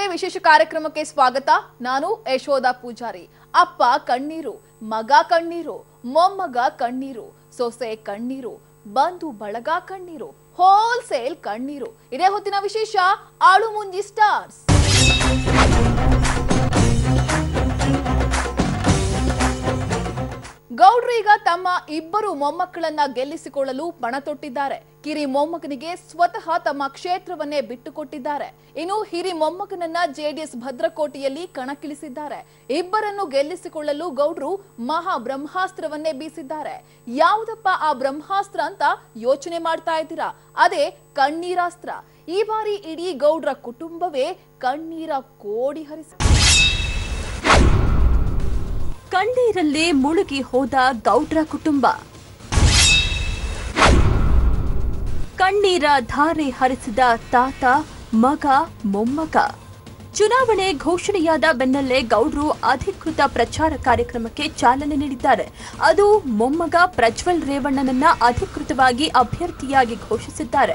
ನಮಸ್ತೆ, ವಿಶೇಷ ಕಾರ್ಯಕ್ರಮಕ್ಕೆ ಸ್ವಾಗತ. ನಾನು ಯಶೋಧ ಪೂಜಾರಿ. ಅಪ್ಪ ಕಣ್ಣೀರು, ಮಗ ಕಣ್ಣೀರು, ಮೊಮ್ಮಗ ಕಣ್ಣೀರು, ಸೊಸೆ ಕಣ್ಣೀರು, ಬಂಧು ಬಳಗ ಕಣ್ಣೀರು, ಹೋಲ್ಸೇಲ್ ಕಣ್ಣೀರು. ಇದೇ ಹೊತ್ತಿನ ವಿಶೇಷ ಆಳು ಮುಂಜಿ ಸ್ಟಾರ್ಸ್. ಗೌಡ್ರು ಈಗ ತಮ್ಮ ಇಬ್ಬರು ಮೊಮ್ಮಕ್ಕಳನ್ನ ಗೆಲ್ಲಿಸಿಕೊಳ್ಳಲು ಪಣ ತೊಟ್ಟಿದ್ದಾರೆ. ಕಿರಿ ಮೊಮ್ಮಗನಿಗೆ ಸ್ವತಃ ತಮ್ಮ ಕ್ಷೇತ್ರವನ್ನೇ ಬಿಟ್ಟುಕೊಟ್ಟಿದ್ದಾರೆ. ಇನ್ನು ಹಿರಿ ಮೊಮ್ಮಗನನ್ನ ಜೆಡಿಎಸ್ ಭದ್ರಕೋಟೆಯಲ್ಲಿ ಕಣಕ್ಕಿಳಿಸಿದ್ದಾರೆ. ಇಬ್ಬರನ್ನು ಗೆಲ್ಲಿಸಿಕೊಳ್ಳಲು ಗೌಡ್ರು ಮಹಾ ಬ್ರಹ್ಮಾಸ್ತ್ರವನ್ನೇ ಬೀಸಿದ್ದಾರೆ. ಯಾವುದಪ್ಪ ಆ ಬ್ರಹ್ಮಾಸ್ತ್ರ ಅಂತ ಯೋಚನೆ ಮಾಡ್ತಾ ಇದ್ದೀರಾ? ಅದೇ ಕಣ್ಣೀರಾಸ್ತ್ರ. ಈ ಬಾರಿ ಇಡೀ ಗೌಡ್ರ ಕುಟುಂಬವೇ ಕಣ್ಣೀರ ಕೋಡಿ ಹರಿಸಿದೆ. ಕಣ್ಣೀರಲ್ಲೇ ಮುಳುಗಿ ಹೋದ ಗೌಡ್ರ ಕುಟುಂಬ. ಕಣ್ಣೀರ ಧಾರೆ ಹರಿಸಿದ ತಾತ, ಮಗ, ಮೊಮ್ಮಗ. ಚುನಾವಣೆ ಘೋಷಣೆಯಾದ ಬೆನ್ನಲ್ಲೇ ಗೌಡ್ರು ಅಧಿಕೃತ ಪ್ರಚಾರ ಕಾರ್ಯಕ್ರಮಕ್ಕೆ ಚಾಲನೆ ನೀಡಿದ್ದಾರೆ. ಅದು ಮೊಮ್ಮಗ ಪ್ರಜ್ವಲ್ ರೇವಣ್ಣನನ್ನ ಅಧಿಕೃತವಾಗಿ ಅಭ್ಯರ್ಥಿಯಾಗಿ ಘೋಷಿಸಿದ್ದಾರೆ.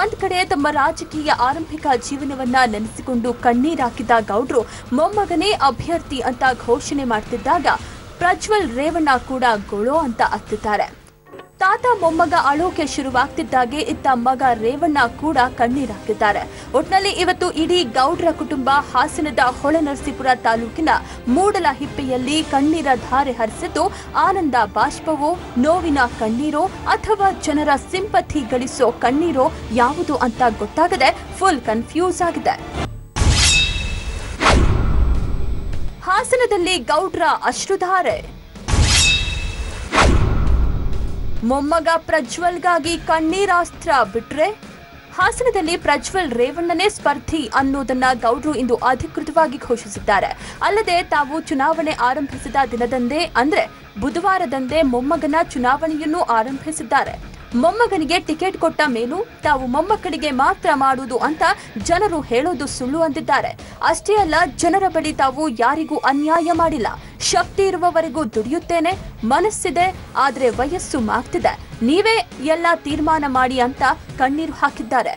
ಒಂದ್ ಕಡೆ ತಮ್ಮ ರಾಜಕೀಯ ಆರಂಭಿಕ ಜೀವನವನ್ನ ನೆನೆಸಿಕೊಂಡು ಕಣ್ಣೀರಾಕಿದ ಗೌಡ್ರು ಮೊಮ್ಮಗನೇ ಅಭ್ಯರ್ಥಿ ಅಂತ ಘೋಷಣೆ ಮಾಡ್ತಿದ್ದಾಗ ಪ್ರಜ್ವಲ್ ರೇವಣ್ಣ ಕೂಡ ಗೊಳೋ ಅಂತ ಅತ್ತಿದ್ದಾರೆ. ತಾತ ಮೊಮ್ಮಗ ಅಳೋಕೆ ಶುರುವಾಗ್ತಿದ್ದಾಗೆ ಇತ್ತ ಮಗ ರೇವಣ್ಣ ಕೂಡ ಕಣ್ಣೀರಾಕಿದ್ದಾರೆ. ಒಟ್ನಲ್ಲಿ ಇವತ್ತು ಇಡೀ ಗೌಡ್ರ ಕುಟುಂಬ ಹಾಸನದ ಹೊಳೆನರಸೀಪುರ ತಾಲೂಕಿನ ಮೂಡಲಹಿಪ್ಪೆಯಲ್ಲಿ ಕಣ್ಣೀರ ಧಾರೆ ಹರಿಸಿದ್ದು, ಆನಂದ ಬಾಷ್ಪವೋ, ನೋವಿನ ಕಣ್ಣೀರೋ ಅಥವಾ ಜನರ ಸಿಂಪಥಿ ಗಳಿಸೋ ಕಣ್ಣೀರೋ ಯಾವುದು ಅಂತ ಗೊತ್ತಾಗದೆ ಫುಲ್ ಕನ್ಫ್ಯೂಸ್ ಆಗಿದೆ. ಹಾಸನದಲ್ಲಿ ಗೌಡ್ರ ಅಶ್ರುಧಾರೆ. ಮೊಮ್ಮಗ ಪ್ರಜ್ವಲ್ಗಾಗಿ ಕಣ್ಣೀರಾಸ್ತ್ರ ಬಿಟ್ರೆ ಹಾಸನದಲ್ಲಿ ಪ್ರಜ್ವಲ್ ರೇವಣ್ಣನೇ ಸ್ಪರ್ಧಿ ಅನ್ನೋದನ್ನ ಗೌಡ್ರು ಇಂದು ಅಧಿಕೃತವಾಗಿ ಘೋಷಿಸಿದ್ದಾರೆ. ಅಲ್ಲದೆ ತಾವು ಚುನಾವಣೆ ಆರಂಭಿಸಿದ ದಿನದಂದೇ ಅಂದ್ರೆ ಬುಧವಾರದಂದೇ ಮೊಮ್ಮಗನ ಚುನಾವಣೆಯನ್ನು ಆರಂಭಿಸಿದ್ದಾರೆ. ಮೊಮ್ಮಗನಿಗೆ ಟಿಕೆಟ್ ಕೊಟ್ಟ ಮೇಲೂ ತಾವು ಮೊಮ್ಮಕ್ಕಳಿಗೆ ಮಾತ್ರ ಮಾಡುವುದು ಅಂತ ಜನರು ಹೇಳೋದು ಸುಳ್ಳು ಅಂದಿದ್ದಾರೆ. ಅಷ್ಟೇ ಅಲ್ಲ, ಜನರ ಬಳಿ ತಾವು ಯಾರಿಗೂ ಅನ್ಯಾಯ ಮಾಡಿಲ್ಲ, ಶಕ್ತಿ ಇರುವವರೆಗೂ ದುಡಿಯುತ್ತೇನೆ, ಮನಸ್ಸಿದೆ, ಆದ್ರೆ ವಯಸ್ಸು ಮಾಗ್ತಿದೆ, ನೀವೇ ಎಲ್ಲ ತೀರ್ಮಾನ ಮಾಡಿ ಅಂತ ಕಣ್ಣೀರು ಹಾಕಿದ್ದಾರೆ.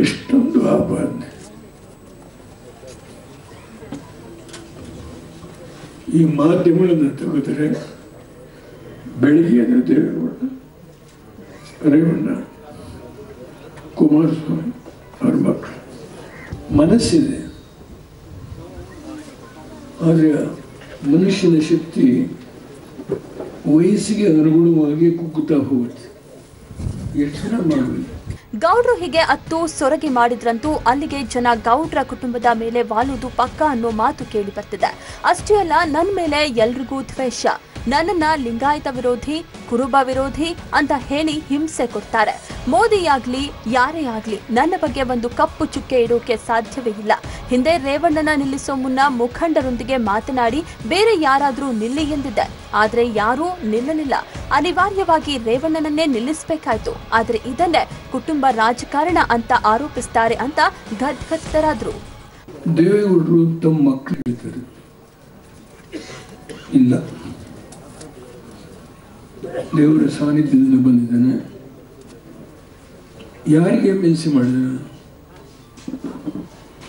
ಎಷ್ಟೊಂದು ಆಪಾದನೆ. ಈ ಮಾಧ್ಯಮಗಳನ್ನು ತೆಗೆದರೆ ಬೆಳಗ್ಗೆ ದೇವೇಗೌಡ, ರೇವಣ್ಣ, ಕುಮಾರಸ್ವಾಮಿ ಅವ್ರ ಮಕ್ಕಳು ಮನಸ್ಸಿದೆ, ಆದರೆ ಮನುಷ್ಯನ ಶಕ್ತಿ ವಯಸ್ಸಿಗೆ ಅನುಗುಣವಾಗಿ ಕುಗ್ಗುತ್ತಾ ಹೋಗುತ್ತೆ. ಎಷ್ಟು ಜನ ಮಾಡಬೇಕು. ಗೌಡ್ರು ಹೀಗೆ ಅತ್ತು ಸೊರಗಿ ಮಾಡಿದ್ರಂತೂ ಅಲ್ಲಿಗೆ ಜನ ಗೌಡ್ರ ಕುಟುಂಬದ ಮೇಲೆ ವಾಲುವುದು ಪಕ್ಕ ಅನ್ನೋ ಮಾತು ಕೇಳಿ ಬರ್ತಿದೆ. ಅಷ್ಟೇ ಅಲ್ಲ, ನನ್ನ ಮೇಲೆ ಎಲ್ರಿಗೂ ದ್ವೇಷ, ನನ್ನನ್ನ ಲಿಂಗಾಯತ ವಿರೋಧಿ, ಕುರುಬ ವಿರೋಧಿ ಅಂತ ಹೇಳಿ ಹಿಂಸೆ ಕೊಡ್ತಾರೆ. ಮೋದಿಯಾಗ್ಲಿ ಯಾರೇ ಆಗ್ಲಿ ನನ್ನ ಬಗ್ಗೆ ಒಂದು ಕಪ್ಪು ಚುಕ್ಕೆ ಇಡೋಕೆ ಸಾಧ್ಯವೇ ಇಲ್ಲ. ಹಿಂದೆ ರೇವಣ್ಣನ ನಿಲ್ಲಿಸೋ ಮುನ್ನ ಮುಖಂಡರೊಂದಿಗೆ ಮಾತನಾಡಿ ಬೇರೆ ಯಾರಾದ್ರೂ ನಿಲ್ಲಿ ಎಂದಿದ್ದೆ, ಆದ್ರೆ ಯಾರೂ ನಿಲ್ಲಲಿಲ್ಲ. ಅನಿವಾರ್ಯವಾಗಿ ರೇವಣ್ಣನನ್ನೇ ನಿಲ್ಲಿಸಬೇಕಾಯ್ತು. ಆದ್ರೆ ಇದನ್ನೇ ಕುಟುಂಬ ರಾಜಕಾರಣ ಅಂತ ಆರೋಪಿಸ್ತಾರೆ ಅಂತ ಗದ್ಗದರಾದ್ರು. ದೇವೇಗೌಡರು ತಮ್ಮ ಮಕ್ಕಳು ಇಲ್ಲ, ದೇವರ ಸಾನ್ನಿಧ್ಯದಿಂದ ಬಂದಿದ್ದಾನೆ. ಯಾರಿಗೆ ಮೆನ್ಸಿ ಮಾಡಿದ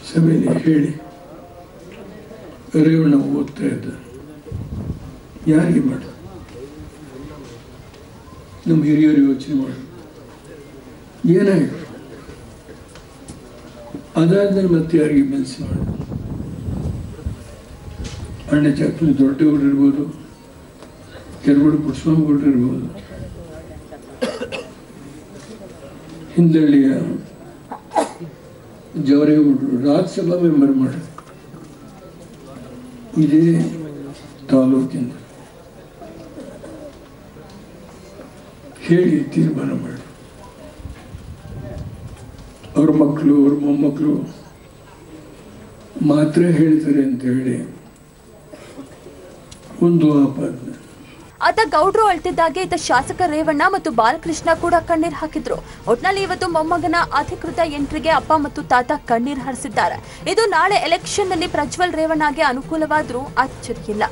ಸಭೆಯಲ್ಲಿ ಹೇಳಿ, ರೇವಣ್ಣ ಓದ್ತಾ ಇದ್ದ, ಯಾರಿಗೆ ಮಾಡ, ನಮ್ಮ ಹಿರಿಯರು ಯೋಚನೆ ಮಾಡಿ ಏನಾಯಿತು. ಅದಾದ್ಮೇಲೆ ಮತ್ತೆ ಯಾರಿಗೆ ಮೆನ್ಸಿ ಮಾಡ, ಅಣ್ಣ ಚಾಕ್ಲಿ ದೊಡ್ಡಗೌಡರು ಇರ್ಬೋದು, ಕೆರಗೋಡು ಪುಟ್ಸ್ವಾಮಿಗೌಡರು ಇರ್ಬೋದು, ಹಿಂದಳ್ಳಿಯ ಜವರೇಗೌಡರು ರಾಜ್ಯಸಭಾ ಮೆಂಬರ್ ಮಾಡಿ ಇದೇ ತಾಲೂಕಿಂದ ಹೇಳಿ ತೀರ್ಮಾನ ಮಾಡಿ ಅವ್ರ ಮಕ್ಕಳು ಅವ್ರ ಮೊಮ್ಮಕ್ಕಳು ಮಾತ್ರ ಹೇಳ್ತಾರೆ ಅಂತ ಹೇಳಿ ಒಂದು ಆಪಾದನೆ. ಆತ ಗೌಡ್ರು ಅಳ್ತಿದ್ದಾಗೆ ಇತ್ತ ಶಾಸಕ ರೇವಣ್ಣ ಮತ್ತು ಬಾಲಕೃಷ್ಣ ಕೂಡ ಕಣ್ಣೀರ್ ಹಾಕಿದ್ರು. ಒಟ್ನಲ್ಲಿ ಇವತ್ತು ಮೊಮ್ಮಗನ ಅಧಿಕೃತ ಎಂಟ್ರಿಗೆ ಅಪ್ಪ ಮತ್ತು ತಾತ ಕಣ್ಣೀರ್ ಹರಿಸಿದ್ದಾರೆ. ಇದು ನಾಳೆ ಎಲೆಕ್ಷನ್ ನಲ್ಲಿ ಪ್ರಜ್ವಲ್ ರೇವಣ್ಣಗೆ ಅನುಕೂಲವಾದ್ರೂ ಅಚ್ಚರಿಯಿಲ್ಲ.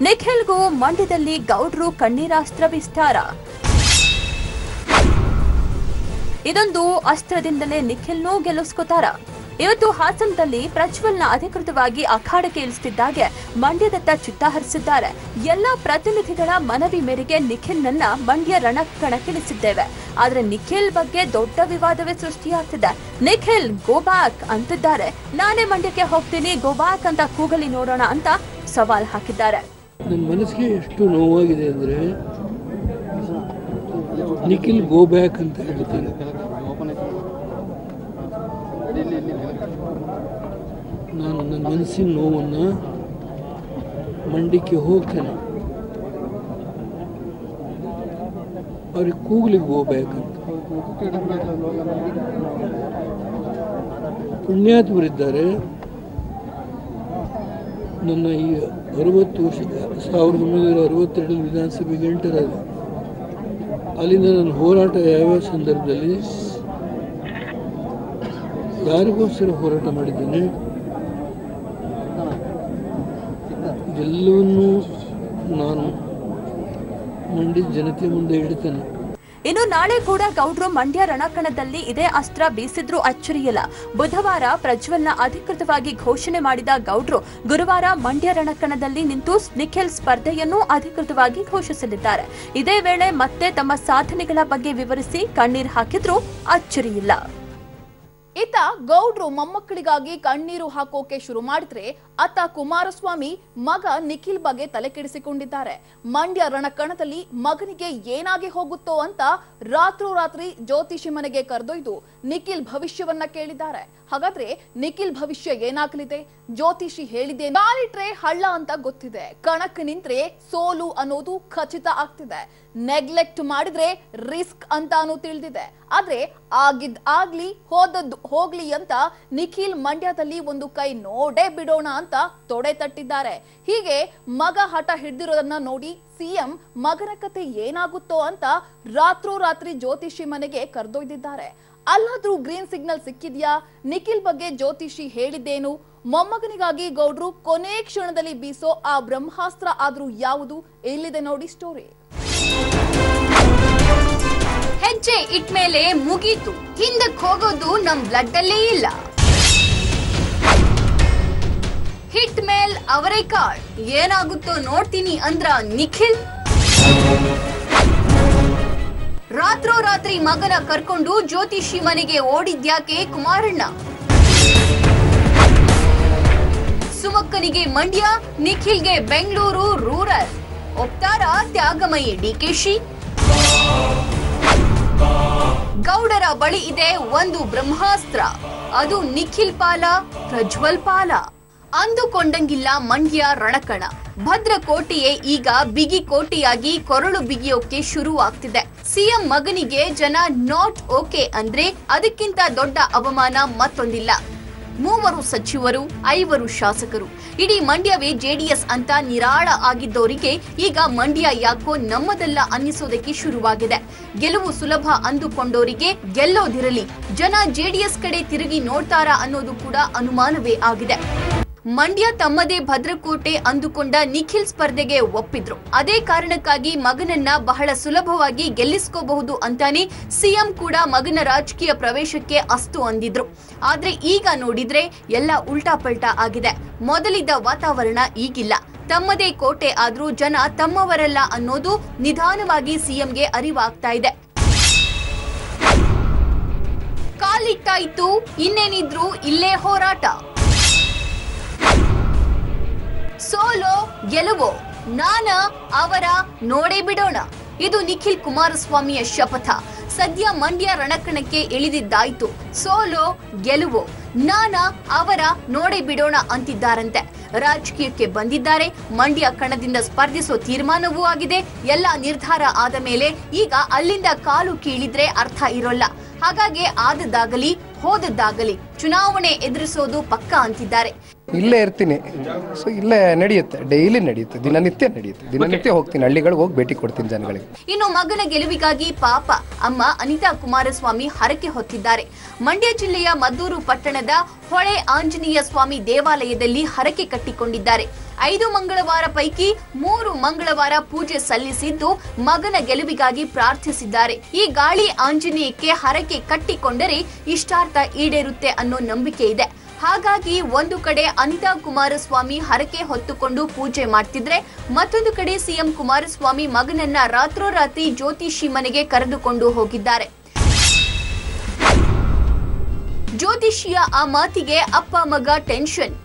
ನಿಖಿಲ್ಗೂ ಮಂಡ್ಯದಲ್ಲಿ ಗೌಡ್ರು ಕಣ್ಣೀರಾಸ್ತ್ರ ವಿಸ್ತಾರ. ಇದೊಂದು ಅಸ್ತ್ರದಿಂದಲೇ ನಿಖಿಲ್ನೂ ಗೆಲ್ಲಿಸ್ಕೋತಾರ. ಇವತ್ತು ಹಾಸನದಲ್ಲಿ ಪ್ರಜ್ವಲ್ನ ಅಧಿಕೃತವಾಗಿ ಅಖಾಡಕ್ಕೆ ಇಳಿಸುತ್ತಿದ್ದಾಗೆ ಮಂಡ್ಯದತ್ತ ಚಿತ್ತ ಹರಿಸಿದ್ದಾರೆ. ಎಲ್ಲಾ ಪ್ರತಿನಿಧಿಗಳ ಮನವಿ ಮೇರೆಗೆ ನಿಖಿಲ್ನನ್ನ ಮಂಡ್ಯ ರಣಕಣಕ್ಕಿಳಿಸಿದ್ದೇವೆ. ಆದ್ರೆ ನಿಖಿಲ್ ಬಗ್ಗೆ ದೊಡ್ಡ ವಿವಾದವೇ ಸೃಷ್ಟಿಯಾಗ್ತಿದೆ. ನಿಖಿಲ್ ಗೋ ಬ್ಯಾಕ್ ಅಂತಿದ್ದಾರೆ. ನಾನೇ ಮಂಡ್ಯಕ್ಕೆ ಹೋಗ್ತೀನಿ, ಗೋ ಬ್ಯಾಕ್ ಅಂತ ಕೂಗಲಿ ನೋಡೋಣ ಅಂತ ಸವಾಲ್ ಹಾಕಿದ್ದಾರೆ. ನನ್ನ ಮನಸ್ಸಿಗೆ ಎಷ್ಟು ನೋವಾಗಿದೆ ಅಂದರೆ ನಿಖಿಲ್ ಗೋ ಬ್ಯಾಕ್ ಅಂತ ಹೇಳ್ತಾರೆ. ನಾನು ನನ್ನ ಮನಸ್ಸಿನ ನೋವನ್ನು ಮಂಡ್ಯಕ್ಕೆ ಹೋಗ್ತೇನೆ, ಅವ್ರಿಗೆ ಕೂಗ್ಲಿಕ್ಕೆ ಗೋ ಬ್ಯಾಕ್ ಅಂತ. ಪುಣ್ಯಾತ್ಮರಿದ್ದಾರೆ. ನನ್ನ ಈ 60 ವರ್ಷ 1962 ವಿಧಾನಸಭೆಗೆ ಎಂಟರಾದ ಅಲ್ಲಿಂದ ನನ್ನ ಹೋರಾಟ ಯಾವ್ಯಾವ ಸಂದರ್ಭದಲ್ಲಿ ಯಾರಿಗೋಸ್ಕರ ಹೋರಾಟ ಮಾಡಿದ್ದೇನೆ ಎಲ್ಲವನ್ನೂ ನಾನು ಮಂಡ್ಯ ಜನತೆ ಮುಂದೆ ಇಡ್ತೇನೆ. ಇನ್ನು ನಾಳೆ ಕೂಡ ಗೌಡ್ರು ಮಂಡ್ಯ ರಣಕಣದಲ್ಲಿ ಇದೇ ಅಸ್ತ್ರ ಬೀಸಿದ್ರೂ ಅಚ್ಚರಿಯಿಲ್ಲ. ಬುಧವಾರ ಪ್ರಜ್ವಲ್ನ ಅಧಿಕೃತವಾಗಿ ಘೋಷಣೆ ಮಾಡಿದ ಗೌಡ್ರು ಗುರುವಾರ ಮಂಡ್ಯ ರಣಕಣದಲ್ಲಿ ನಿಂತು ನಿಖಿಲ್ ಸ್ಪರ್ಧೆಯನ್ನು ಅಧಿಕೃತವಾಗಿ ಘೋಷಿಸಲಿದ್ದಾರೆ. ಇದೇ ವೇಳೆ ಮತ್ತೆ ತಮ್ಮ ಸಾಧನೆಗಳ ಬಗ್ಗೆ ವಿವರಿಸಿ ಕಣ್ಣೀರ್ ಹಾಕಿದ್ರೂ ಅಚ್ಚರಿಯಿಲ್ಲ. ಇತ್ತ ಗೌಡ್ರು ಮೊಮ್ಮಕ್ಕಳಿಗಾಗಿ ಕಣ್ಣೀರು ಹಾಕೋಕೆ ಶುರು ಮಾಡಿದ್ರೆ ಅತ್ತ ಕುಮಾರಸ್ವಾಮಿ ಮಗ ನಿಖಿಲ್ ಬಗ್ಗೆ ತಲೆ ಕೆಡಿಸಿಕೊಂಡಿದ್ದಾರೆ. ಮಂಡ್ಯ ರಣಕಣದಲ್ಲಿ ಮಗನಿಗೆ ಏನಾಗಿ ಹೋಗುತ್ತೋ ಅಂತ ರಾತ್ರೋರಾತ್ರಿ ಜ್ಯೋತಿಷಿ ಮನೆಗೆ ಕರೆದೊಯ್ದು ನಿಖಿಲ್ ಭವಿಷ್ಯವನ್ನ ಕೇಳಿದ್ದಾರೆ. ಹಾಗಾದ್ರೆ ನಿಖಿಲ್ ಭವಿಷ್ಯ ಏನಾಗಲಿದೆ? ಜ್ಯೋತಿಷಿ ಹೇಳಿದೆ, ಕಾಲಿಟ್ರೆ ಹಳ್ಳ ಅಂತ ಗೊತ್ತಿದೆ, ಕಣಕ್ ನಿಂತ್ರೆ ಸೋಲು ಅನ್ನೋದು ಖಚಿತ ಆಗ್ತಿದೆ, ನೆಗ್ಲೆಕ್ಟ್ ಮಾಡಿದ್ರೆ ರಿಸ್ಕ್ ಅಂತಾನು ತಿಳಿದಿದೆ. ಆದ್ರೆ ಆಗಿದ್ ಆಗ್ಲಿ ಹೋದದ್ದು ಹೋಗ್ಲಿ ಅಂತ ನಿಖಿಲ್ ಮಂಡ್ಯದಲ್ಲಿ ಒಂದು ಕೈ ನೋಡೇ ಬಿಡೋಣ ಅಂತ ತೊಡೆ ತಟ್ಟಿದ್ದಾರೆ. ಹೀಗೆ ಮಗ ಹಠ ಹಿಡಿದಿರೋದನ್ನ ನೋಡಿ ಸಿಎಂ ಮಗನ ಕತೆ ಏನಾಗುತ್ತೋ ಅಂತ ರಾತ್ರೋರಾತ್ರಿ ಜ್ಯೋತಿಷಿ ಮನೆಗೆ ಕರೆದೊಯ್ದಿದ್ದಾರೆ. ಅಲ್ಲಾದ್ರೂ ಗ್ರೀನ್ ಸಿಗ್ನಲ್ ಸಿಕ್ಕಿದ್ಯಾ? ನಿಖಿಲ್ ಬಗ್ಗೆ ಜ್ಯೋತಿಷಿ ಹೇಳಿದ್ದೇನು? ಮೊಮ್ಮಗನಿಗಾಗಿ ಗೌಡ್ರು ಕೊನೆ ಕ್ಷಣದಲ್ಲಿ ಬೀಸೋ ಆ ಬ್ರಹ್ಮಾಸ್ತ್ರ ಆದ್ರೂ ಯಾವುದು? ಇಲ್ಲಿದೆ ನೋಡಿ ಸ್ಟೋರಿ. ಹೆಜ್ಜೆ ಇಟ್ಮೇಲೆ ಮುಗೀತು, ಹಿಂದಕ್ಕೆ ಹೋಗೋದು ನಮ್ ಬ್ಲಡ್ ಅಲ್ಲೇ ಇಲ್ಲ. ಹಿಟ್ ಮೇಲ್ ಅವರೇಕಾಳ್ ಏನಾಗುತ್ತೋ ನೋಡ್ತೀನಿ ಅಂದ್ರ ನಿಖಿಲ್. ರಾತ್ರೋರಾತ್ರಿ ಮಗನ ಕರ್ಕೊಂಡು ಜ್ಯೋತಿಷಿ ಮನೆಗೆ ಓಡಿದ್ಯಾಕೆ ಕುಮಾರಣ್ಣ? ಸುಮಕ್ಕನಿಗೆ ಮಂಡ್ಯ, ನಿಖಿಲ್ಗೆ ಬೆಂಗಳೂರು ರೂರಲ್. ಒಪ್ತಾರ ತ್ಯಾಗಮಯಿ ಡಿಕೆಶಿ? ಗೌಡರ ಬಳಿ ಇದೆ ಒಂದು ಬ್ರಹ್ಮಾಸ್ತ್ರ, ಅದು ನಿಖಿಲ್ ಪಾಲ, ಪ್ರಜ್ವಲ್ ಪಾಲ. ಅಂದುಕೊಂಡಂಗಿಲ್ಲ ಮಂಡ್ಯ ರಣಕಣ. ಭದ್ರಕೋಟೆಯೇ ಈಗ ಬಿಗಿ ಕೋಟೆಯಾಗಿ ಕೊರಳು ಬಿಗಿಯೋಕೆ ಶುರುವಾಗ್ತಿದೆ. ಸಿಎಂ ಮಗನಿಗೆ ಜನ ನಾಟ್ ಓಕೆ ಅಂದ್ರೆ ಅದಕ್ಕಿಂತ ದೊಡ್ಡ ಅವಮಾನ ಮತ್ತೊಂದಿಲ್ಲ. 3 ಸಚಿವರು, 5 ಶಾಸಕರು, ಇಡೀ ಮಂಡ್ಯವೇ ಜೆಡಿಎಸ್ ಅಂತ ನಿರಾಳ ಆಗಿದ್ದವರಿಗೆ ಈಗ ಮಂಡ್ಯ ಯಾಕೋ ನಮ್ಮದಲ್ಲ ಅನ್ನಿಸೋದಕ್ಕೆ ಶುರುವಾಗಿದೆ. ಗೆಲುವು ಸುಲಭ ಅಂದುಕೊಂಡೋರಿಗೆ ಗೆಲ್ಲೋದಿರಲಿ, ಜನ ಜೆಡಿಎಸ್ ಕಡೆ ತಿರುಗಿ ನೋಡ್ತಾರಾ ಅನ್ನೋದು ಕೂಡ ಅನುಮಾನವೇ ಆಗಿದೆ. ಮಂಡ್ಯ ತಮ್ಮದೇ ಭದ್ರಕೋಟೆ ಅಂದುಕೊಂಡ ನಿಖಿಲ್ ಸ್ಪರ್ಧೆಗೆ ಒಪ್ಪಿದ್ರು. ಅದೇ ಕಾರಣಕ್ಕಾಗಿ ಮಗನನ್ನ ಬಹಳ ಸುಲಭವಾಗಿ ಗೆಲ್ಲಿಸ್ಕೋಬಹುದು ಅಂತಾನೆ ಸಿಎಂ ಕೂಡ ಮಗನ ರಾಜಕೀಯ ಪ್ರವೇಶಕ್ಕೆ ಅಸ್ತು ಅಂದಿದ್ರು. ಆದ್ರೆ ಈಗ ನೋಡಿದ್ರೆ ಎಲ್ಲ ಉಲ್ಟಾ ಪಲ್ಟಾ ಆಗಿದೆ. ಮೊದಲಿದ್ದ ವಾತಾವರಣ ಈಗಿಲ್ಲ. ತಮ್ಮದೇ ಕೋಟೆ ಆದ್ರೂ ಜನ ತಮ್ಮವರಲ್ಲ ಅನ್ನೋದು ನಿಧಾನವಾಗಿ ಸಿಎಂಗೆ ಅರಿವಾಗ್ತಾ ಇದೆ. ಕಾಲಿಟ್ಟಾಯ್ತು, ಇನ್ನೇನಿದ್ರು ಇಲ್ಲೇ ಹೋರಾಟ. ಸೋಲೋ ಗೆಲುವೋ ನಾನ ಅವರ ನೋಡೇ ಬಿಡೋಣ. ಇದು ನಿಖಿಲ್ ಕುಮಾರಸ್ವಾಮಿಯ ಶಪಥ. ಸದ್ಯ ಮಂಡ್ಯ ರಣಕಣಕ್ಕೆ ಇಳಿದಿದ್ದಾಯ್ತು. ಸೋಲೋ ಗೆಲುವೋ ನಾನ ಅವರ ನೋಡೇ ಬಿಡೋಣ ಅಂತಿದ್ದಾರಂತೆ. ರಾಜಕೀಯಕ್ಕೆ ಬಂದಿದ್ದಾರೆ. ಮಂಡ್ಯ ಕಣದಿಂದ ಸ್ಪರ್ಧಿಸೋ ತೀರ್ಮಾನವೂ ಆಗಿದೆ. ಎಲ್ಲ ನಿರ್ಧಾರ ಆದ ಮೇಲೆ ಈಗ ಅಲ್ಲಿಂದ ಕಾಲು ಕೀಳಿದ್ರೆ ಅರ್ಥ ಇರೋಲ್ಲ. ಹಾಗಾಗಿ ಆದದ್ದಾಗಲಿ ಹೋದದ್ದಾಗಲಿ ಚುನಾವಣೆ ಎದುರಿಸೋದು ಪಕ್ಕ ಅಂತಿದ್ದಾರೆ. ಇಲ್ಲೇ ಇರ್ತೀನಿ, ಸೊ ಇಲ್ಲೇ ನಡೆಯುತ್ತೆ, ಡೈಲಿ ನಡೆಯುತ್ತೆ, ದಿನನಿತ್ಯ ಹೋಗ್ತೀನಿ, ಹಳ್ಳಿಗಳಿಗೆ ಹೋಗಿ ಭೇಟಿ ಕೊಡ್ತೀನಿ ಜನಗಳಿಗೆ. ಇನ್ನು ಮಗನ ಗೆಲುವಿಗಾಗಿ ಪಾಪ ಅಮ್ಮ ಅನಿತಾ ಕುಮಾರಸ್ವಾಮಿ ಹರಕೆ ಹೊತ್ತಿದ್ದಾರೆ. ಮಂಡ್ಯ ಜಿಲ್ಲೆಯ ಮದ್ದೂರು ಪಟ್ಟಣದ ಹೊಳೆ ಆಂಜನೇಯ ಸ್ವಾಮಿ ದೇವಾಲಯದಲ್ಲಿ ಹರಕೆ ಕಟ್ಟಿಕೊಂಡಿದ್ದಾರೆ. 5 ಮಂಗಳವಾರ ಪೈಕಿ 3 ಮಂಗಳವಾರ ಪೂಜೆ ಸಲ್ಲಿಸಿದ್ದು ಮಗನ ಗೆಲುವಿಗಾಗಿ ಪ್ರಾರ್ಥಿಸಿದ್ದಾರೆ. ಈ ಗಾಳಿ ಆಂಜನೇಯಕ್ಕೆ ಹರಕೆ ಕಟ್ಟಿಕೊಂಡರೆ ಇಷ್ಟಾರ್ಥ ಈಡೇರುತ್ತೆ ಅನ್ನೋ ನಂಬಿಕೆ ಇದೆ. ಹಾಗಾಗಿ ಒಂದು ಕಡೆ ಅನಿತಾ ಕುಮಾರಸ್ವಾಮಿ ಹರಕೆ ಹೊತ್ತುಕೊಂಡು ಪೂಜೆ ಮಾಡ್ತಿದ್ರೆ, ಮತ್ತೊಂದು ಕಡೆ ಸಿಎಂ ಕುಮಾರಸ್ವಾಮಿ ಮಗನನ್ನ ರಾತ್ರೋರಾತ್ರಿ ಜ್ಯೋತಿಷಿ ಮನೆಗೆ ಕರೆದುಕೊಂಡು ಹೋಗಿದ್ದಾರೆ. ಜ್ಯೋತಿಷಿಯ ಆ ಮಾತಿಗೆ ಅಪ್ಪ ಮಗ ಟೆನ್ಷನ್.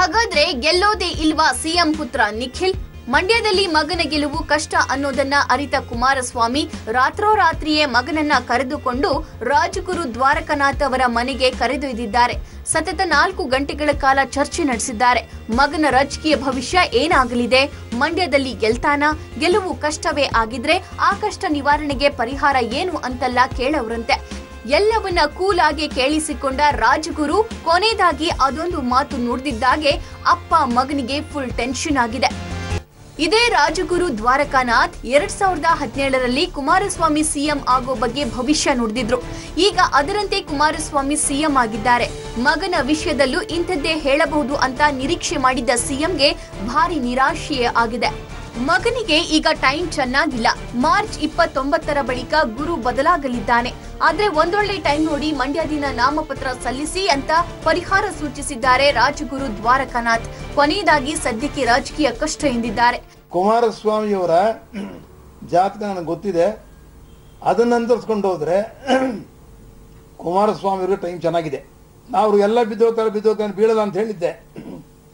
ಹಾಗಾದ್ರೆ ಗೆಲ್ಲೋದೇ ಇಲ್ವಾ ಸಿಎಂ ಪುತ್ರ ನಿಖಿಲ್? ಮಂಡ್ಯದಲ್ಲಿ ಮಗನ ಗೆಲುವು ಕಷ್ಟ ಅನ್ನೋದನ್ನ ಅರಿತ ಕುಮಾರಸ್ವಾಮಿ ರಾತ್ರೋರಾತ್ರಿಯೇ ಮಗನನ್ನ ಕರೆದುಕೊಂಡು ರಾಜಗುರು ದ್ವಾರಕನಾಥ್ ಅವರ ಮನೆಗೆ ಕರೆದೊಯ್ದಿದ್ದಾರೆ. ಸತತ 4 ಗಂಟೆಗಳ ಕಾಲ ಚರ್ಚೆ ನಡೆಸಿದ್ದಾರೆ. ಮಗನ ರಾಜಕೀಯ ಭವಿಷ್ಯ ಏನಾಗಲಿದೆ, ಮಂಡ್ಯದಲ್ಲಿ ಗೆಲ್ತಾನ, ಗೆಲುವು ಕಷ್ಟವೇ ಆಗಿದ್ರೆ ಆ ಕಷ್ಟ ನಿವಾರಣೆಗೆ ಪರಿಹಾರ ಏನು ಅಂತೆಲ್ಲ ಕೇಳವ್ರಂತೆ. ಎಲ್ಲವನ್ನ ಕೂಲಾಗಿ ಕೇಳಿಸಿಕೊಂಡ ರಾಜಗುರು ಕೊನೆಯದಾಗಿ ಅದೊಂದು ಮಾತು ನುಡಿದಿದ್ದಾಗೆ ಅಪ್ಪ ಮಗನಿಗೆ ಫುಲ್ ಟೆನ್ಷನ್ ಆಗಿದೆ. ಇದೇ ರಾಜಗುರು ದ್ವಾರಕಾನಾಥ್ 2017ರಲ್ಲಿ ಕುಮಾರಸ್ವಾಮಿ ಸಿಎಂ ಆಗೋ ಬಗ್ಗೆ ಭವಿಷ್ಯ ನುಡಿದಿದ್ರು. ಈಗ ಅದರಂತೆ ಕುಮಾರಸ್ವಾಮಿ ಸಿಎಂ ಆಗಿದ್ದಾರೆ. ಮಗನ ವಿಷಯದಲ್ಲೂ ಇಂಥದ್ದೇ ಹೇಳಬಹುದು ಅಂತ ನಿರೀಕ್ಷೆ ಮಾಡಿದ್ದ ಸಿಎಂಗೆ ಭಾರಿ ನಿರಾಶೆಯೇ ಆಗಿದೆ. ಮಗನಿಗೆ ಈಗ ಟೈಮ್ ಚೆನ್ನಾಗಿಲ್ಲ. ಮಾರ್ಚ್ 29ರ ಬಳಿಕ ಗುರು ಬದಲಾಗಲಿದ್ದಾನೆ. ಆದ್ರೆ ಒಂದೊಳ್ಳೆ ಟೈಮ್ ನೋಡಿ ಮಂಡ್ಯದಿಂದ ನಾಮಪತ್ರ ಸಲ್ಲಿಸಿ ಅಂತ ಪರಿಹಾರ ಸೂಚಿಸಿದ್ದಾರೆ ರಾಜಗುರು ದ್ವಾರಕಾನಾಥ್. ಕೊನೆಯದಾಗಿ ಸದ್ಯಕ್ಕೆ ರಾಜಕೀಯ ಕಷ್ಟ ಎಂದಿದ್ದಾರೆ. ಕುಮಾರಸ್ವಾಮಿಯವರ ಜಾತಕ ನನಗೆ ಗೊತ್ತಿದೆ. ಅದನ್ನ ಅಂತರಿಸ್ಕೊಂಡು ಹೋದ್ರೆ ಕುಮಾರಸ್ವಾಮಿಯವರಿಗೆ ಟೈಮ್ ಚೆನ್ನಾಗಿದೆ. ನಾವು ಎಲ್ಲ ಬಿದ್ದೋಗ್ತಾರೆ ಬೀಳಲ್ಲ ಅಂತ ಹೇಳಿದ್ದೆ.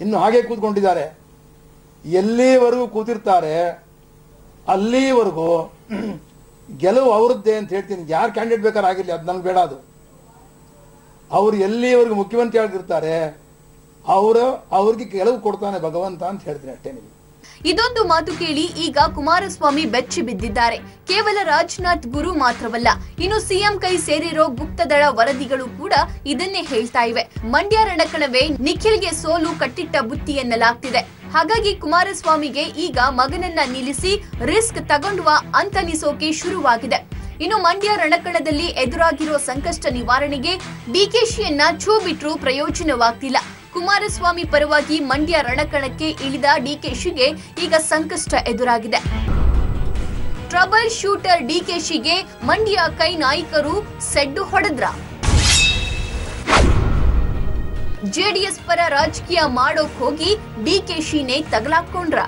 ಇನ್ನು ಹಾಗೆ ಕೂತ್ಕೊಂಡಿದ್ದಾರೆ. ಎಲ್ಲಿವರೆಗೂ ಕೂತಿರ್ತಾರೆ ಅಲ್ಲಿವರೆಗೂ ಗೆಲುವು ಅವ್ರದ್ದೇ ಅಂತ ಹೇಳ್ತೀನಿ. ಯಾರು ಕ್ಯಾಂಡಿಡೇಟ್ ಬೇಕಾದ್ರೆ ಆಗಿರಲಿ, ಅದು ನನ್ಗೆ ಬೇಡ. ಅದು ಅವ್ರು ಎಲ್ಲಿವರೆಗೂ ಮುಖ್ಯಮಂತ್ರಿ ಆಗಿರ್ತಾರೆ ಅವ್ರಿಗೆ ಗೆಲುವು ಕೊಡ್ತಾನೆ ಭಗವಂತ ಅಂತ ಹೇಳ್ತೀನಿ ಅಷ್ಟೇ. ನಿಮಗೆ ಇದೊಂದು ಮಾತು ಕೇಳಿ ಈಗ ಕುಮಾರಸ್ವಾಮಿ ಬೆಚ್ಚಿ ಬಿದ್ದಿದ್ದಾರೆ. ಕೇವಲ ರಾಜನಾಥ್ ಗುರು ಮಾತ್ರವಲ್ಲ, ಇನ್ನು ಸಿಎಂ ಕೈ ಸೇರಿರೋ ಗುಪ್ತದಳ ವರದಿಗಳು ಕೂಡ ಇದನ್ನೇ ಹೇಳ್ತಾ ಇವೆ. ಮಂಡ್ಯ ರಣಕಣವೇ ನಿಖಿಲ್ಗೆ ಸೋಲು ಕಟ್ಟಿಟ್ಟ ಬುತ್ತಿ ಎನ್ನಲಾಗ್ತಿದೆ. ಹಾಗಾಗಿ ಕುಮಾರಸ್ವಾಮಿಗೆ ಈಗ ಮಗನನ್ನ ನಿಲ್ಲಿಸಿ ರಿಸ್ಕ್ ತಗೊಂಡುವ ಅಂತನಿಸೋಕೆ ಶುರುವಾಗಿದೆ. ಇನ್ನು ಮಂಡ್ಯ ರಣಕಣದಲ್ಲಿ ಎದುರಾಗಿರೋ ಸಂಕಷ್ಟ ನಿವಾರಣೆಗೆ ಡಿಕೆಶಿಯನ್ನ ಛೂ ಬಿಟ್ರೂ ಪ್ರಯೋಜನವಾಗ್ತಿಲ್ಲ. ಕುಮಾರಸ್ವಾಮಿ ಪರವಾಗಿ ಮಂಡ್ಯ ರಣಕಣಕ್ಕೆ ಇಳಿದ ಡಿಕೆಶಿಗೆ ಈಗ ಸಂಕಷ್ಟ ಎದುರಾಗಿದೆ. ಟ್ರಬಲ್ ಶೂಟರ್ ಡಿಕೆಶಿಗೆ ಮಂಡ್ಯ ಕೈ ನಾಯಕರು ಸೆಡ್ಡು ಹೊಡೆದ್ರ? ಜೆಡಿಎಸ್ ಪರ ರಾಜಕೀಯ ಮಾಡೋಕ್ ಹೋಗಿ ಡಿಕೆಶಿನೇ ತಗಲಾಕೊಂಡ್ರ?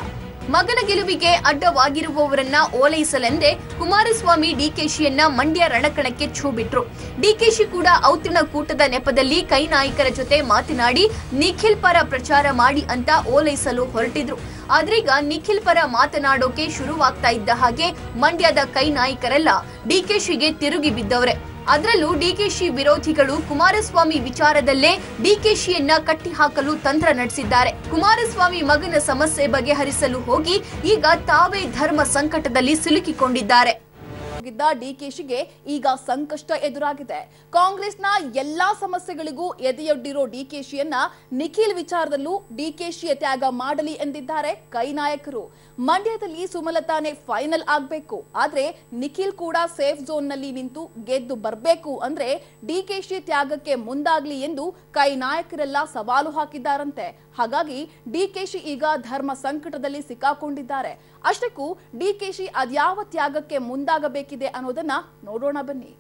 ಮಗನ ಗೆಲುವಿಗೆ ಅಡ್ಡವಾಗಿರುವವರನ್ನ ಓಲೈಸಲೆಂದೇ ಕುಮಾರಸ್ವಾಮಿ ಡಿಕೆಶಿಯನ್ನ ಮಂಡ್ಯ ರಣಕಣಕ್ಕೆ ಛೂ ಬಿಟ್ರು. ಡಿಕೆಶಿ ಕೂಡ ಔತಣಕೂಟದ ನೆಪದಲ್ಲಿ ಕೈ ನಾಯಕರ ಜೊತೆ ಮಾತನಾಡಿ ನಿಖಿಲ್ ಪರ ಪ್ರಚಾರ ಮಾಡಿ ಅಂತ ಓಲೈಸಲು ಹೊರಟಿದ್ರು. ಆದ್ರೀಗ ನಿಖಿಲ್ ಪರ ಮಾತನಾಡೋಕೆ ಶುರುವಾಗ್ತಾ ಇದ್ದ ಹಾಗೆ ಮಂಡ್ಯದ ಕೈ ನಾಯಕರೆಲ್ಲ ಡಿಕೆಶಿಗೆ ತಿರುಗಿ ಬಿದ್ದವ್ರೆ. ಅದರಲ್ಲೂ ಡಿಕೆಶಿ ವಿರೋಧಿಗಳು ಕುಮಾರಸ್ವಾಮಿ ವಿಚಾರದಲ್ಲೇ ಡಿಕೆಶಿಯನ್ನ ಕಟ್ಟಿ ಹಾಕಲು ತಂತ್ರ ನಡೆಸಿದ್ದಾರೆ. ಕುಮಾರಸ್ವಾಮಿ ಮಗನ ಸಮಸ್ಯೆ ಬಗೆಹರಿಸಲು ಹೋಗಿ ಈಗ ತಾವೇ ಧರ್ಮ ಸಂಕಟದಲ್ಲಿ ಸಿಲುಕಿಕೊಂಡಿದ್ದಾರೆ. ಡಿಕೆಶಿಗೆ ಈಗ ಸಂಕಷ್ಟ ಎದುರಾಗಿದೆ. ಕಾಂಗ್ರೆಸ್ನ ಎಲ್ಲಾ ಸಮಸ್ಯೆಗಳಿಗೂ ಎದೆಯೊಡ್ಡಿರೋ ಡಿಕೆಶಿಯನ್ನ ನಿಖಿಲ್ ವಿಚಾರದಲ್ಲೂ ಡಿಕೆಶಿಯ ತ್ಯಾಗ ಮಾಡಲಿ ಎಂದಿದ್ದಾರೆ ಕೈ ನಾಯಕರು. ಮಂಡ್ಯದಲ್ಲಿ ಸುಮಲತಾನೇ ಫೈನಲ್ ಆಗ್ಬೇಕು, ಆದ್ರೆ ನಿಖಿಲ್ ಕೂಡ ಸೇಫ್ ಝೋನ್ ನಲ್ಲಿ ನಿಂತು ಗೆದ್ದು ಬರಬೇಕು ಅಂದ್ರೆ ಡಿಕೆಶಿ ತ್ಯಾಗಕ್ಕೆ ಮುಂದಾಗ್ಲಿ ಎಂದು ಕೈ ನಾಯಕರೆಲ್ಲ ಸವಾಲು ಹಾಕಿದ್ದಾರಂತೆ. ಹಾಗಾಗಿ ಡಿಕೆಶಿ ಈಗ ಧರ್ಮ ಸಂಕಟದಲ್ಲಿ ಸಿಕ್ಕಾಕೊಂಡಿದ್ದಾರೆ. ಅಷ್ಟಕ್ಕೂ ಡಿಕೆಶಿ ಅದ್ಯಾವ ತ್ಯಾಗಕ್ಕೆ ಮುಂದಾಗಬೇಕಿದೆ ಅನ್ನೋದನ್ನ ನೋಡೋಣ ಬನ್ನಿ.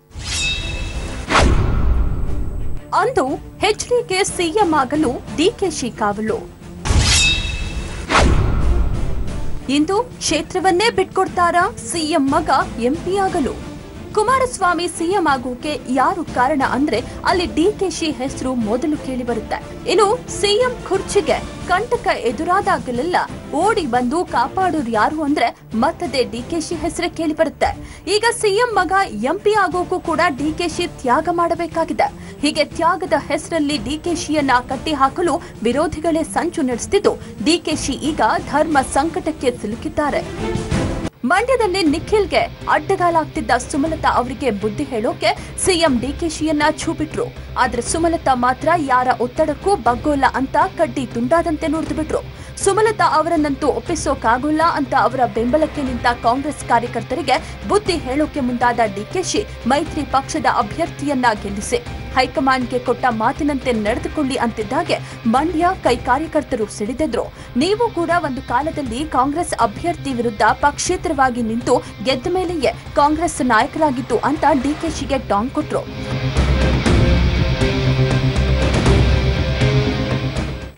ಅಂದು ಎಚ್ಡಿಕೆ ಸಿಎಂ ಆಗಲು ಡಿಕೆಶಿ ಕಾವಲು. ಇಂದು ಕ್ಷೇತ್ರವನ್ನೇ ಬಿಟ್ಕೊಡ್ತಾರಾ ಸಿಎಂ ಮಗ ಎಂಪಿ ಆಗಲು? ಕುಮಾರಸ್ವಾಮಿ ಸಿಎಂ ಆಗೋಕೆ ಯಾರು ಕಾರಣ ಅಂದ್ರೆ ಅಲ್ಲಿ ಡಿಕೆಶಿ ಹೆಸರು ಮೊದಲು ಕೇಳಿ ಬರುತ್ತೆ. ಇನ್ನು ಸಿಎಂ ಕುರ್ಚಿಗೆ ಕಂಟಕ ಎದುರಾದಾಗಲೆಲ್ಲ ಓಡಿ ಬಂದು ಕಾಪಾಡೋರು ಯಾರು ಅಂದ್ರೆ ಮತ್ತದೇ ಡಿಕೆಶಿ ಹೆಸರೇ ಕೇಳಿ ಬರುತ್ತೆ. ಈಗ ಸಿಎಂ ಮಗ ಎಂಪಿ ಆಗೋಕು ಕೂಡ ಡಿಕೆಶಿ ತ್ಯಾಗ ಮಾಡಬೇಕಾಗಿದೆ. ಹೀಗೆ ತ್ಯಾಗದ ಹೆಸರಲ್ಲಿ ಡಿಕೆಶಿಯನ್ನ ಕಟ್ಟಿ ಹಾಕಲು ವಿರೋಧಿಗಳೇ ಸಂಚು ನಡೆಸುತ್ತಿದ್ದು ಡಿಕೆಶಿ ಈಗ ಧರ್ಮ ಸಂಕಟಕ್ಕೆ ಸಿಲುಕಿದ್ದಾರೆ. ಮಂಡ್ಯದಲ್ಲಿ ನಿಖಿಲ್ಗೆ ಅಡ್ಡಗಾಲಾಗ್ತಿದ್ದ ಸುಮಲತಾ ಅವರಿಗೆ ಬುದ್ಧಿ ಹೇಳೋಕೆ ಸಿಎಂ ಡಿಕೆಶಿಯನ್ನ ಛೂ ಬಿಟ್ರು. ಆದ್ರೆ ಸುಮಲತಾ ಮಾತ್ರ ಯಾರ ಒತ್ತಡಕ್ಕೂ ಬಗ್ಗೋಲ್ಲ ಅಂತ ಕಡ್ಡಿ ತುಂಡಾದಂತೆ ನುಡಿದು ಬಿಟ್ರು. ಸುಮಲತಾ ಅವರನ್ನಂತೂ ಒಪ್ಪಿಸೋಕಾಗೋಲ್ಲ ಅಂತ ಅವರ ಬೆಂಬಲಕ್ಕೆ ನಿಂತ ಕಾಂಗ್ರೆಸ್ ಕಾರ್ಯಕರ್ತರಿಗೆ ಬುದ್ಧಿ ಹೇಳೋಕೆ ಮುಂದಾದ ಡಿಕೆಶಿ ಮೈತ್ರಿ ಪಕ್ಷದ ಅಭ್ಯರ್ಥಿಯನ್ನ ಗೆಲ್ಲಿಸಿ ಹೈಕಮಾಂಡ್ಗೆ ಕೊಟ್ಟ ಮಾತಿನಂತೆ ನಡೆದುಕೊಳ್ಳಿ ಅಂತಿದ್ದಾಗೆ ಮಂಡ್ಯ ಕೈ ಕಾರ್ಯಕರ್ತರು ಸಿಡಿದೆದ್ರು. ನೀವು ಕೂಡ ಒಂದು ಕಾಲದಲ್ಲಿ ಕಾಂಗ್ರೆಸ್ ಅಭ್ಯರ್ಥಿ ವಿರುದ್ಧ ಪಕ್ಷೇತರವಾಗಿ ನಿಂತು ಗೆದ್ದ ಮೇಲೆಯೇ ಕಾಂಗ್ರೆಸ್ ನಾಯಕರಾಗಿತ್ತು ಅಂತ ಡಿಕೆಶಿಗೆ ಟಾಂಗ್ ಕೊಟ್ರು.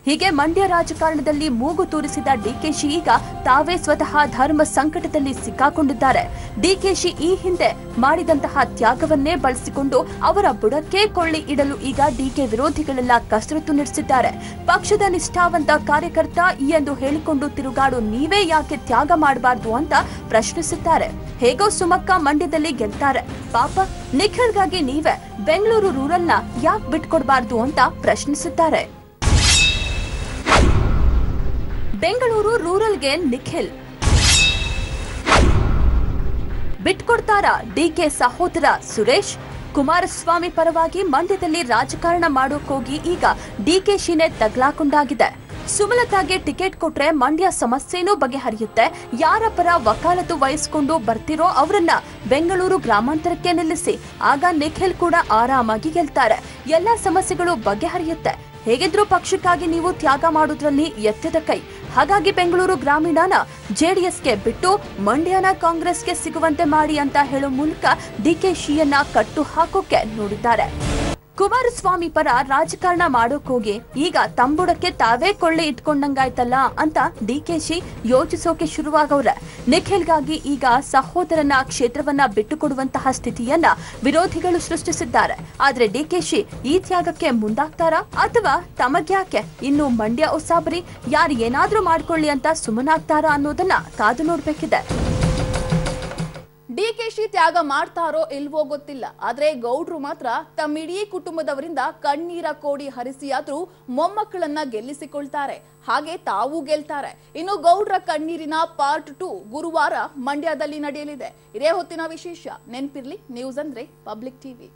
ಹೀಗೆ ಮಂಡ್ಯ ರಾಜಕಾರಣದಲ್ಲಿ ಮೂಗು ತೂರಿಸಿದ ಡಿಕೆಶಿ ಈಗ ತಾವೇ ಸ್ವತಃ ಧರ್ಮ ಸಂಕಟದಲ್ಲಿ ಸಿಕ್ಕಾಕೊಂಡಿದ್ದಾರೆ. ಡಿಕೆಶಿ ಈ ಹಿಂದೆ ಮಾಡಿದಂತಹ ತ್ಯಾಗವನ್ನೇ ಬಳಸಿಕೊಂಡು ಅವರ ಬುಡಕ್ಕೆ ಕೊಳ್ಳಿ ಇಡಲು ಈಗ ಡಿಕೆ ವಿರೋಧಿಗಳೆಲ್ಲ ಕಸರತ್ತು ನಡೆಸಿದ್ದಾರೆ. ಪಕ್ಷದ ನಿಷ್ಠಾವಂತ ಕಾರ್ಯಕರ್ತ ಎಂದು ಹೇಳಿಕೊಂಡು ತಿರುಗಾಡು ನೀವೇ ಯಾಕೆ ತ್ಯಾಗ ಮಾಡಬಾರ್ದು ಅಂತ ಪ್ರಶ್ನಿಸಿದ್ದಾರೆ. ಹೇಗೋ ಸುಮಕ್ಕ ಮಂಡ್ಯದಲ್ಲಿ ಗೆಲ್ತಾರೆ, ಪಾಪ ನಿಖಿಲ್ಗಾಗಿ ನೀವೇ ಬೆಂಗಳೂರು ರೂರಲ್ನ ಯಾಕೆ ಬಿಟ್ಕೊಡ್ಬಾರ್ದು ಅಂತ ಪ್ರಶ್ನಿಸಿದ್ದಾರೆ. ಬೆಂಗಳೂರು ರೂರಲ್ಗೆ ನಿಖಿಲ್ ಬಿಟ್ಕೊಡ್ತಾರಾ? ಡಿಕೆ ಸಹೋದರ ಸುರೇಶ್ ಕುಮಾರಸ್ವಾಮಿ ಪರವಾಗಿ ಮಂಡ್ಯದಲ್ಲಿ ರಾಜಕಾರಣ ಮಾಡೋಕೋಗಿ ಈಗ ಡಿಕೆಶಿನೇ ತಗ್ಲಾಕೊಂಡಾಗಿದೆ. ಸುಮಲತಾಗೆ ಟಿಕೆಟ್ ಕೊಟ್ರೆ ಮಂಡ್ಯ ಸಮಸ್ಯೆನೂ ಬಗೆಹರಿಯುತ್ತೆ, ಯಾರ ಪರ ವಕಾಲತು ವಹಿಸಿಕೊಂಡು ಬರ್ತಿರೋ ಅವರನ್ನ ಬೆಂಗಳೂರು ಗ್ರಾಮಾಂತರಕ್ಕೆ ನಿಲ್ಲಿಸಿ, ಆಗ ನಿಖಿಲ್ ಕೂಡ ಆರಾಮಾಗಿ ಗೆಲ್ತಾರೆ, ಎಲ್ಲಾ ಸಮಸ್ಯೆಗಳು ಬಗೆಹರಿಯುತ್ತೆ. ಹೇಗಿದ್ರೂ ಪಕ್ಷಕ್ಕಾಗಿ ನೀವು ತ್ಯಾಗ ಮಾಡೋದ್ರಲ್ಲಿ ಎತ್ತಿದ ಕೈ, ಹಾಗಾಗಿ ಬೆಂಗಳೂರು ಗ್ರಾಮೀಣನ ಜೆಡಿಎಸ್ಗೆ ಬಿಟ್ಟು ಮಂಡ್ಯನ ಕಾಂಗ್ರೆಸ್ಗೆ ಸಿಗುವಂತೆ ಮಾಡಿ ಅಂತ ಹೇಳೋ ಮೂಲಕ ಡಿಕೆಶಿಯನ್ನ ಕಟ್ಟು ಹಾಕೋಕೆ ನೋಡಿದ್ದಾರೆ. ಕುಮಾರಸ್ವಾಮಿ ಪರ ರಾಜಕಾರಣ ಮಾಡೋಕೋಗಿ ಈಗ ತಂಬುಡಕ್ಕೆ ತಾವೇ ಕೊಳ್ಳೆ ಇಟ್ಕೊಂಡಂಗಾಯ್ತಲ್ಲ ಅಂತ ಡಿಕೆಶಿ ಯೋಚಿಸೋಕೆ ಶುರುವಾಗವ್ರೆ. ನಿಖಿಲ್ಗಾಗಿ ಈಗ ಸಹೋದರನ ಕ್ಷೇತ್ರವನ್ನ ಬಿಟ್ಟುಕೊಡುವಂತಹ ಸ್ಥಿತಿಯನ್ನ ವಿರೋಧಿಗಳು ಸೃಷ್ಟಿಸಿದ್ದಾರೆ. ಆದ್ರೆ ಡಿಕೆಶಿ ಈ ತ್ಯಾಗಕ್ಕೆ ಮುಂದಾಗ್ತಾರಾ ಅಥವಾ ತಮಗ್ಯಾಕೆ ಇನ್ನು ಮಂಡ್ಯ ಉಸಾಬರಿ, ಯಾರು ಏನಾದ್ರೂ ಮಾಡ್ಕೊಳ್ಳಿ ಅಂತ ಸುಮ್ಮನಾಗ್ತಾರಾ ಅನ್ನೋದನ್ನ ಕಾದು ನೋಡ್ಬೇಕಿದೆ. ಡಿಕೆಶಿ ತ್ಯಾಗ ಮಾಡ್ತಾರೋ ಇಲ್ವೋ ಗೊತ್ತಿಲ್ಲ, ಆದ್ರೆ ಗೌಡ್ರು ಮಾತ್ರ ತಮ್ಮಿಡೀ ಕುಟುಂಬದವರಿಂದ ಕಣ್ಣೀರ ಕೋಡಿ ಹರಿಸಿಯಾದ್ರೂ ಮೊಮ್ಮಕ್ಕಳನ್ನ ಗೆಲ್ಲಿಸಿಕೊಳ್ತಾರೆ, ಹಾಗೆ ತಾವು ಗೆಲ್ತಾರೆ. ಇನ್ನು ಗೌಡ್ರ ಕಣ್ಣೀರಿನ ಪಾರ್ಟ್ 2 ಗುರುವಾರ ಮಂಡ್ಯದಲ್ಲಿ ನಡೆಯಲಿದೆ. ಇದೇ ಹೊತ್ತಿನ ವಿಶೇಷ. ನೆನ್ಪಿರ್ಲಿ, ನ್ಯೂಸ್ ಅಂದ್ರೆ ಪಬ್ಲಿಕ್ ಟಿವಿ.